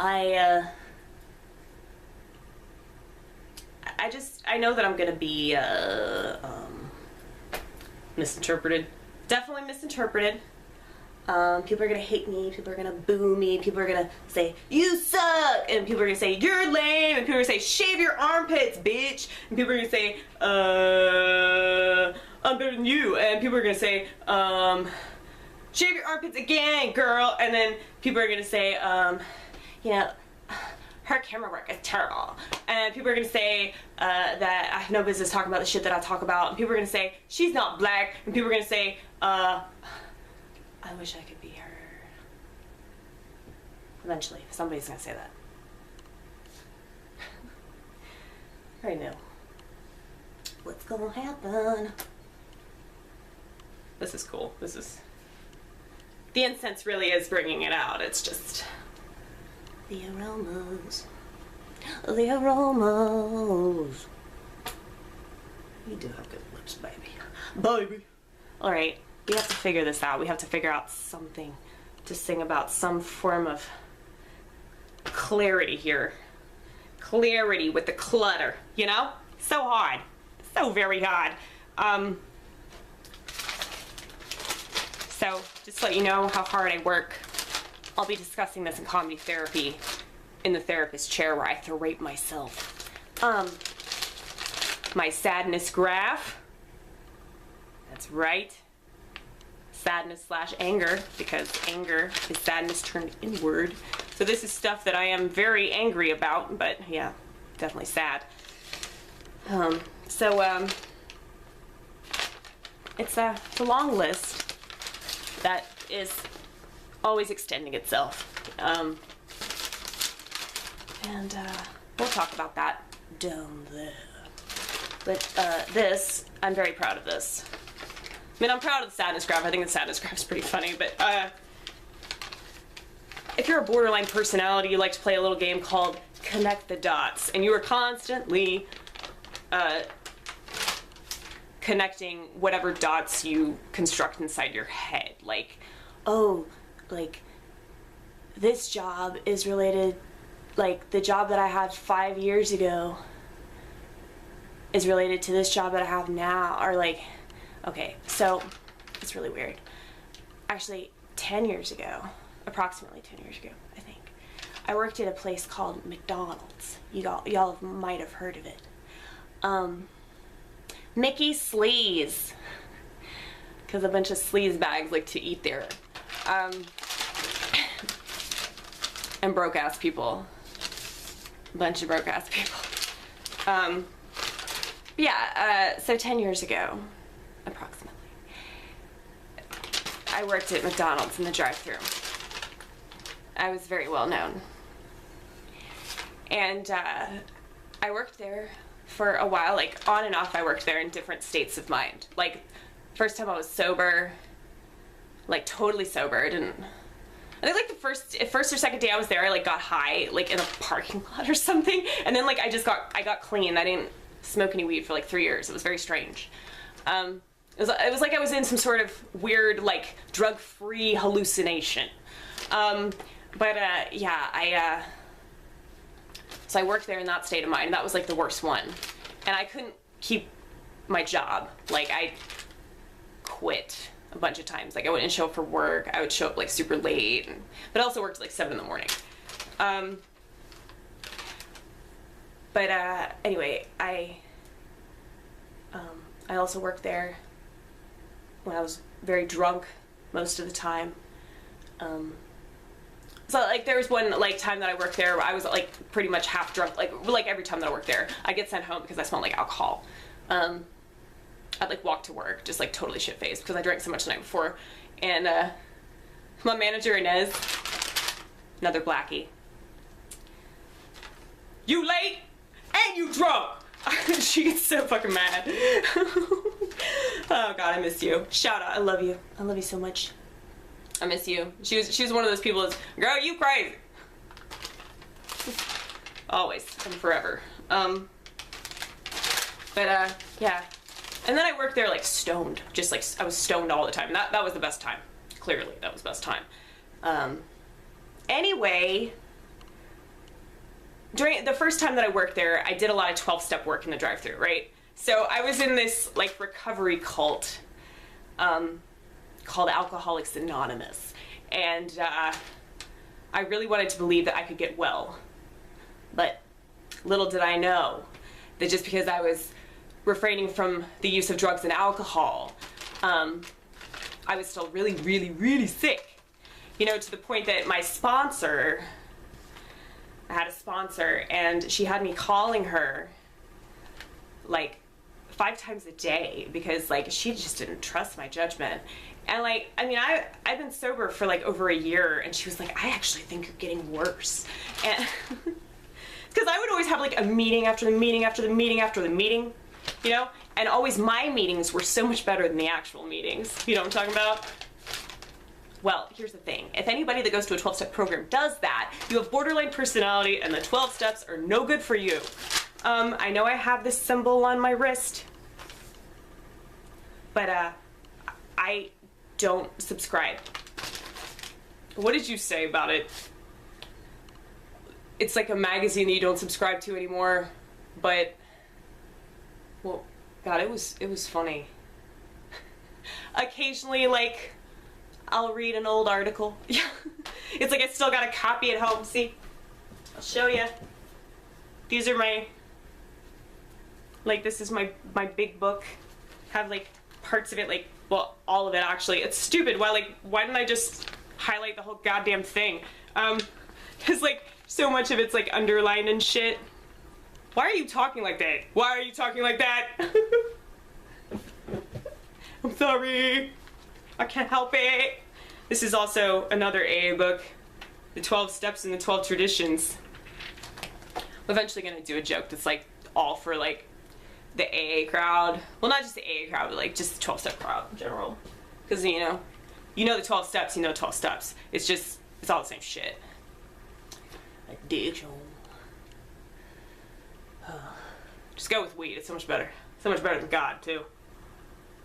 I know that I'm gonna be misinterpreted. Definitely misinterpreted. People are gonna hate me, people are gonna boo me, people are gonna say, you suck, and people are gonna say, you're lame, and people are gonna say, shave your armpits, bitch, and people are gonna say, I'm better than you, and people are gonna say, shave your armpits again, girl, and then people are gonna say, you know, her camera work is terrible, and people are gonna say that I have no business talking about the shit that I talk about, and people are gonna say she's not black, and people are gonna say I wish I could be her. Eventually, somebody's gonna say that. I already know what's gonna happen. This is cool. This is, the incense really is bringing it out. It's just the aromas. The aromas. You do have good lips, baby. Baby. Alright, we have to figure this out. We have to figure out something to sing about. Some form of clarity here. Clarity with the clutter, you know? So hard. So very hard. So, just to let you know how hard I work, I'll be discussing this in comedy therapy in the therapist chair where I berate myself. My sadness graph. That's right. Sadness / anger, because anger is sadness turned inward. So this is stuff that I am very angry about, but yeah, definitely sad. It's a long list that is always extending itself. We'll talk about that down there. But this, I'm very proud of this. I mean, I'm proud of the sadness graph. I think the sadness graph is pretty funny, but if you're a borderline personality, you like to play a little game called Connect the Dots, and you are constantly connecting whatever dots you construct inside your head. Like, oh, like, this job is related, like, the job that I had 5 years ago is related to this job that I have now, or like, okay, so it's really weird. Actually, 10 years ago, approximately 10 years ago, I think, I worked at a place called McDonald's. Y'all might have heard of it. Mickey Sleaze, because a bunch of sleaze bags like to eat there. And broke ass people. A bunch of broke ass people. Yeah, so 10 years ago, approximately, I worked at McDonald's in the drive-thru. I was very well known. And I worked there for a while, like on and off. I worked there in different states of mind. Like, first time I was sober, like totally sober. I think like the first or second day I was there, I like got high, like in a parking lot or something. And then like I got clean. I didn't smoke any weed for like 3 years. It was very strange. It was like I was in some sort of weird, like, drug-free hallucination. Yeah, so I worked there in that state of mind, and that was like the worst one. And I couldn't keep my job. Like, I quit a bunch of times. Like, I wouldn't show up for work. I would show up like super late, but I also worked like 7 in the morning. Anyway, I also worked there when I was very drunk most of the time. So like there was one like time that I worked there where I was like pretty much half drunk, like every time that I worked there. I get sent home because I smelled like alcohol. I'd like walk to work just like totally shit-faced because I drank so much the night before. And my manager, Inez, another blackie. You late and you drunk! She gets so fucking mad. Oh god, I miss you. Shout out, I love you. I love you so much. I miss you. She was one of those people that's, girl, you crazy. Always and forever. Yeah. And then I worked there like stoned. Just like, I was stoned all the time. That was the best time. Clearly, that was the best time. Anyway, during the first time that I worked there, I did a lot of 12-step work in the drive-thru, right? So I was in this like recovery cult called Alcoholics Anonymous, and I really wanted to believe that I could get well, but little did I know that just because I was refraining from the use of drugs and alcohol, I was still really, really, really sick. You know, to the point that my sponsor, I had a sponsor, and she had me calling her like 5 times a day because like she just didn't trust my judgment. And like, I mean, I've been sober for like over a year, and she was like, I actually think you're getting worse. And because I would always have like a meeting after the meeting after the meeting after the meeting, you know? And always my meetings were so much better than the actual meetings. You know what I'm talking about? Well, here's the thing. If anybody that goes to a 12-step program does that, you have borderline personality and the 12 steps are no good for you. I know I have this symbol on my wrist, but I don't subscribe. What did you say about it? It's like a magazine that you don't subscribe to anymore, but, well, God, it was funny. Occasionally, like, I'll read an old article. It's like I still got a copy at home. See? I'll show you. These are my, like, this is my big book. Have, like, parts of it, like, well, all of it, actually. It's stupid. Why didn't I just highlight the whole goddamn thing? Because, like, so much of it's, like, underlined and shit. Why are you talking like that? Why are you talking like that? I'm sorry. I can't help it. This is also another AA book. The 12 Steps and the 12 Traditions. I'm eventually gonna do a joke that's like all for like the AA crowd. Well, not just the AA crowd, but like just the 12-step crowd in general. Because you know the 12 steps, you know 12 steps. It's just, it's all the same shit. Addiction. Just go with weed. It's so much better. So much better than God, too.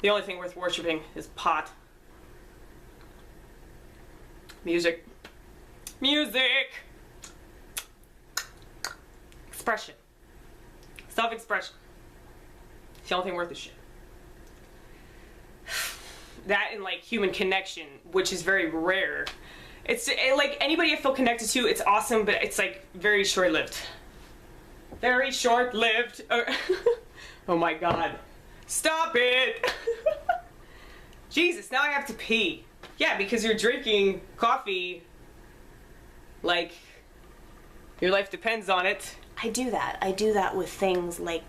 The only thing worth worshiping is pot. Music. Music! Expression. Self-expression. It's the only thing worth the shit. That and, like, human connection, which is very rare. It's, like, anybody I feel connected to, it's awesome, but it's, like, very short-lived. Very short-lived. Oh my God. Stop it! Jesus, now I have to pee. Yeah, because you're drinking coffee like your life depends on it. I do that. I do that with things like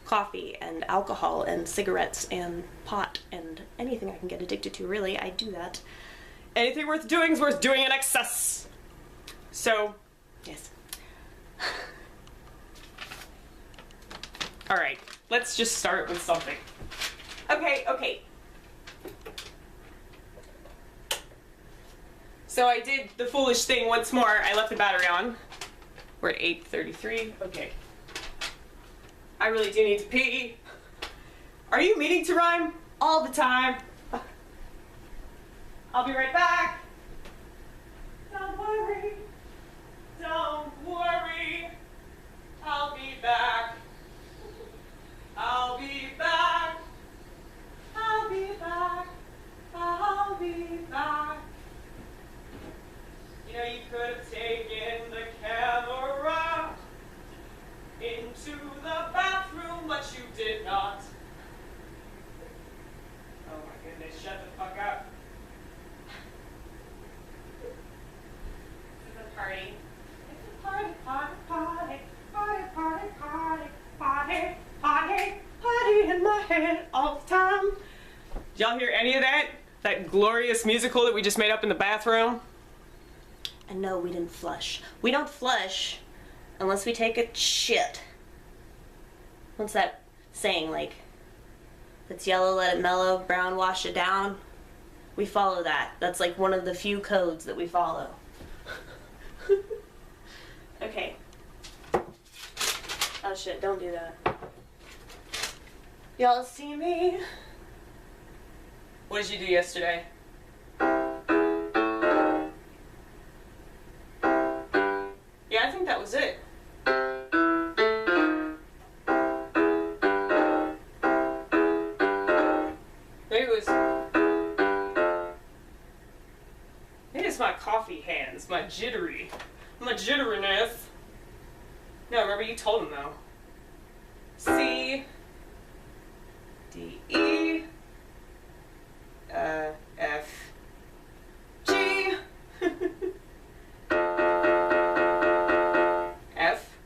coffee and alcohol and cigarettes and pot and anything I can get addicted to, really. I do that. Anything worth doing is worth doing in excess. So, yes. Alright, let's just start with something. Okay. So I did the foolish thing once more. I left the battery on. We're at 8:33. Okay. I really do need to pee. Are you meaning to rhyme? All the time. I'll be right back. Don't worry. Don't worry. I'll be back. I'll be back. I'll be back. I'll be back. You know, you could have taken the camera into the bathroom, but you did not. Oh my goodness, shut the fuck up. This is a party. It's a party, party, party, party, party, party, party, party, party in my head all the time. Did y'all hear any of that? That glorious musical that we just made up in the bathroom? And no, we didn't flush. We don't flush unless we take a shit. What's that saying, like, if it's yellow, let it mellow, brown, wash it down? We follow that. That's like one of the few codes that we follow. Okay. Oh shit, don't do that. Y'all see me? What did you do yesterday? Yeah, I think that was it. it's my coffee hands, my jitteriness. No, remember you told him though. C, D, E, F, G, F,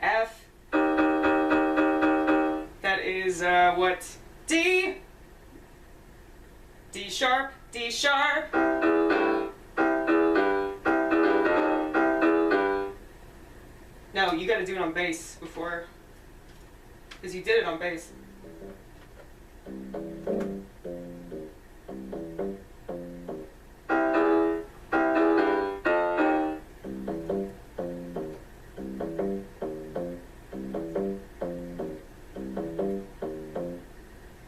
F. That is, what? D, D sharp, D sharp. No, you gotta do it on bass before, because you did it on bass.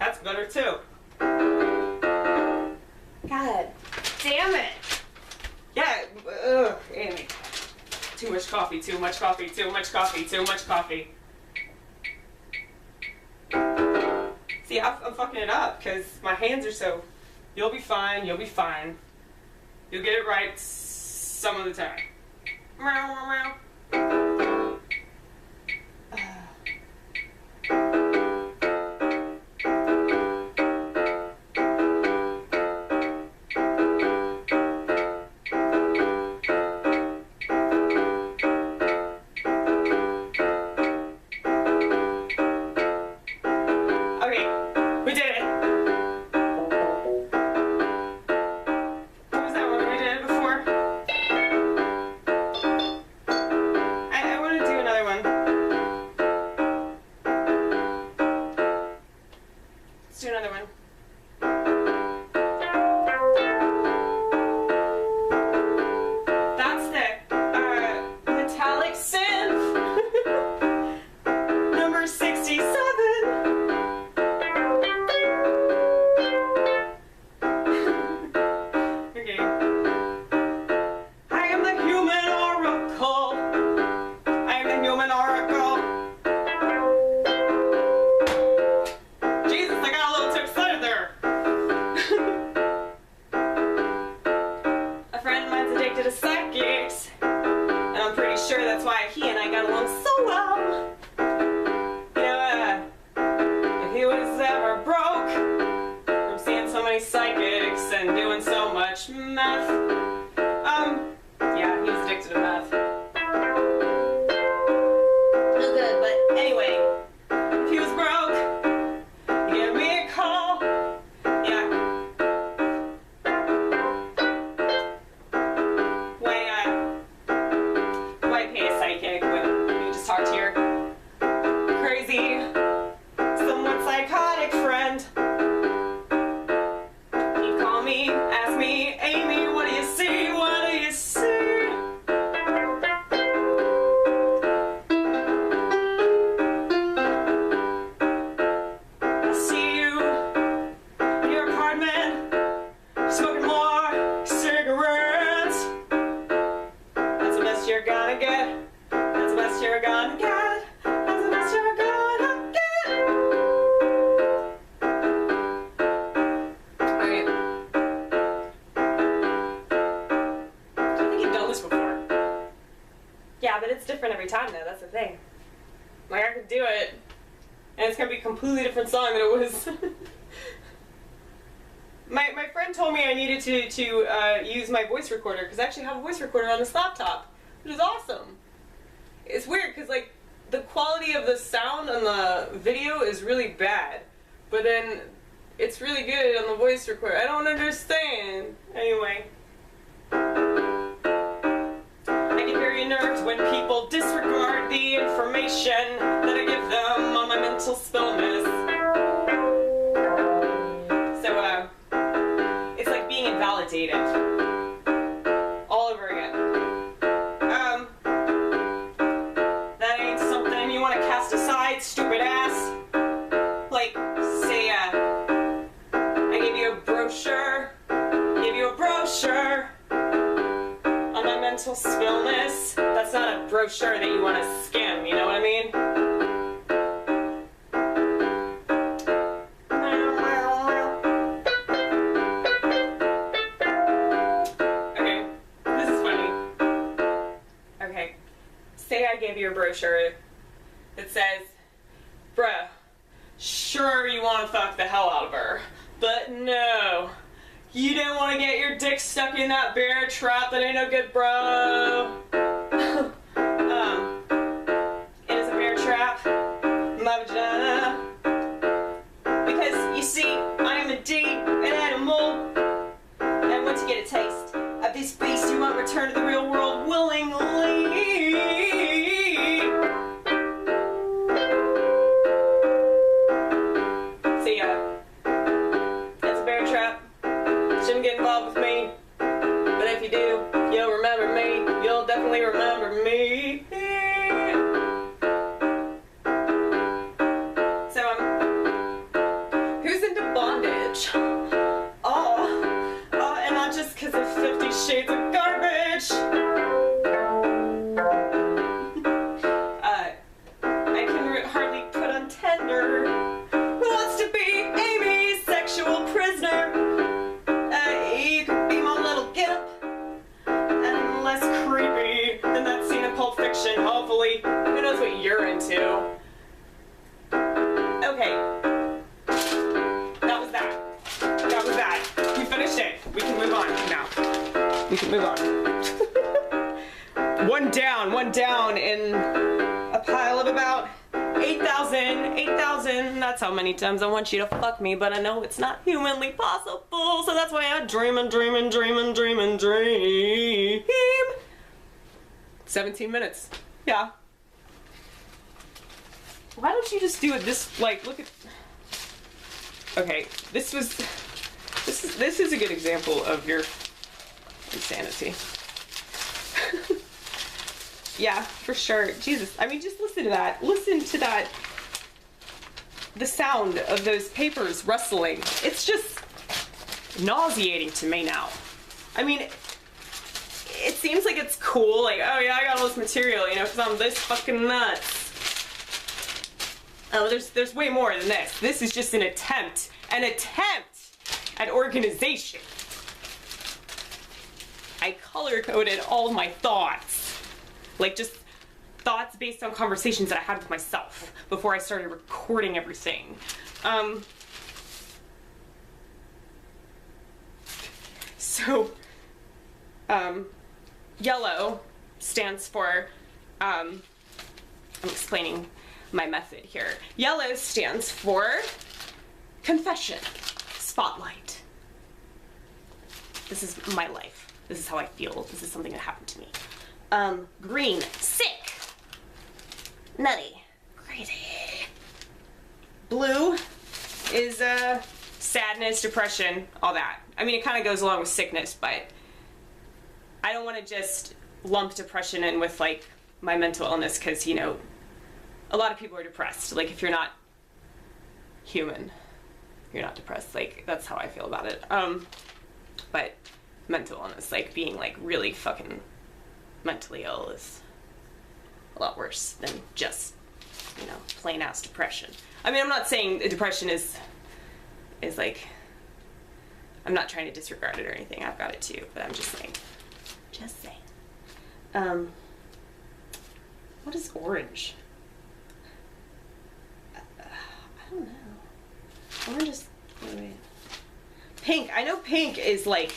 That's better too. God damn it. Yeah, Annie. Too much coffee, too much coffee, too much coffee, too much coffee. See, I'm fucking it up because my hands are so... You'll be fine, you'll be fine. You'll get it right some of the time. Meow, meow, meow. We did it! What was that one we did before? I want to do another one. Let's do another one. That's the metallic synth! Number 67! To psychics, and I'm pretty sure that's why he and I got along so well. You know, if he was ever broke from seeing so many psychics and doing so much meth, yeah, he was addicted to meth. No good, but anyway, if he was broke, he gave me a call. Yeah. Talk to your crazy, somewhat psychotic friend. He'd call me, ask me, Amy, what do you see? What do you see? I see you in your apartment, smoking more cigarettes. That's the best you're gonna get. That's the best you're gonna get. That's the best you're gonna get. Alright. I think you've done this before. Yeah, but it's different every time though, that's the thing. Like I could do it, and it's gonna be a completely different song than it was. My friend told me I needed to use my voice recorder, because I actually have a voice recorder on this laptop, which is awesome. It's weird because like the quality of the sound on the video is really bad, but then it's really good on the voice recorder. I don't understand. Anyway. I get very unnerved when people disregard the information that I give them on my mental stillness. So, it's like being invalidated. All over again. That ain't something you want to cast aside, stupid ass. Like, say, I gave you a brochure. On my mental stillness. That's not a brochure that you want to skim, you know what I mean? Okay. your brochure that says, bruh, sure you want to fuck the hell out of her, but no, you don't want to get your dick stuck in that bear trap. That ain't no good, bro. It is a bear trap, my vagina. Because, you see, I am indeed an animal. And once you get a taste of this beast, you might return to the real world willingly. So yeah, it's a bear trap. Shouldn't get involved with me. But if you do, you'll remember me. You'll definitely remember me. So, who's into bondage? And not just because of 50 Shades of Garbage. I can hardly put on Tinder. Who wants to be Amy's sexual prisoner? You could be my little gimp. And less creepy than that scene in Pulp Fiction, hopefully. Who knows what you're into? Okay. That was that. That was that. We finished it. We can move on now. We can move on. One down in a pile of about 8,000. That's how many times I want you to fuck me, but I know it's not humanly possible, so that's why I dream. 17 minutes. Yeah. Why don't you just do it this, like, look at... Okay, this is a good example of your insanity. Yeah, for sure. Jesus, I mean, just listen to that. Listen to that. The sound of those papers rustling. It's just nauseating to me now. I mean, it seems like it's cool, like, oh yeah, I got all this material, you know, because I'm this fucking nuts. Oh, there's way more than this. This is just an attempt at organization. I color-coded all my thoughts. Like, just thoughts based on conversations that I had with myself before I started recording everything. Yellow stands for, I'm explaining my method here. Yellow stands for confession, spotlight. This is my life. This is how I feel. This is something that happened to me. Green, sick, nutty, crazy. Blue is sadness, depression, all that. I mean, it kind of goes along with sickness, but I don't want to just lump depression in with, like, my mental illness, because, you know, a lot of people are depressed. Like, if you're not human, you're not depressed. Like, that's how I feel about it. But mental illness, like, being, like, really fucking mentally ill is a lot worse than just, you know, plain ass depression. I mean, I'm not saying depression is like, I'm not trying to disregard it or anything. I've got it too, but I'm just saying. What is orange? I don't know. Orange is, wait. Pink. I know pink is like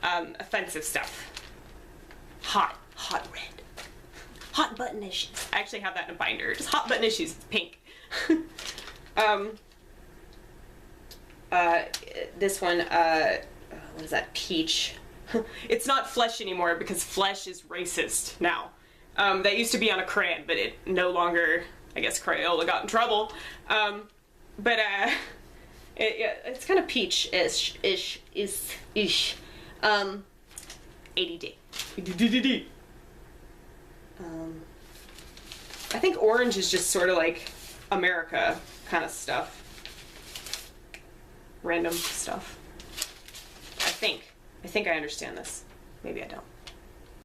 offensive stuff. Hot red. Hot button issues. I actually have that in a binder. Just hot button issues. It's pink. This one, what is that? Peach. It's not flesh anymore because flesh is racist now. That used to be on a crayon, but it no longer, I guess Crayola got in trouble. It's kind of peach-ish, ADD. I think orange is just sort of like America kind of stuff. Random stuff. I think I understand this. Maybe I don't.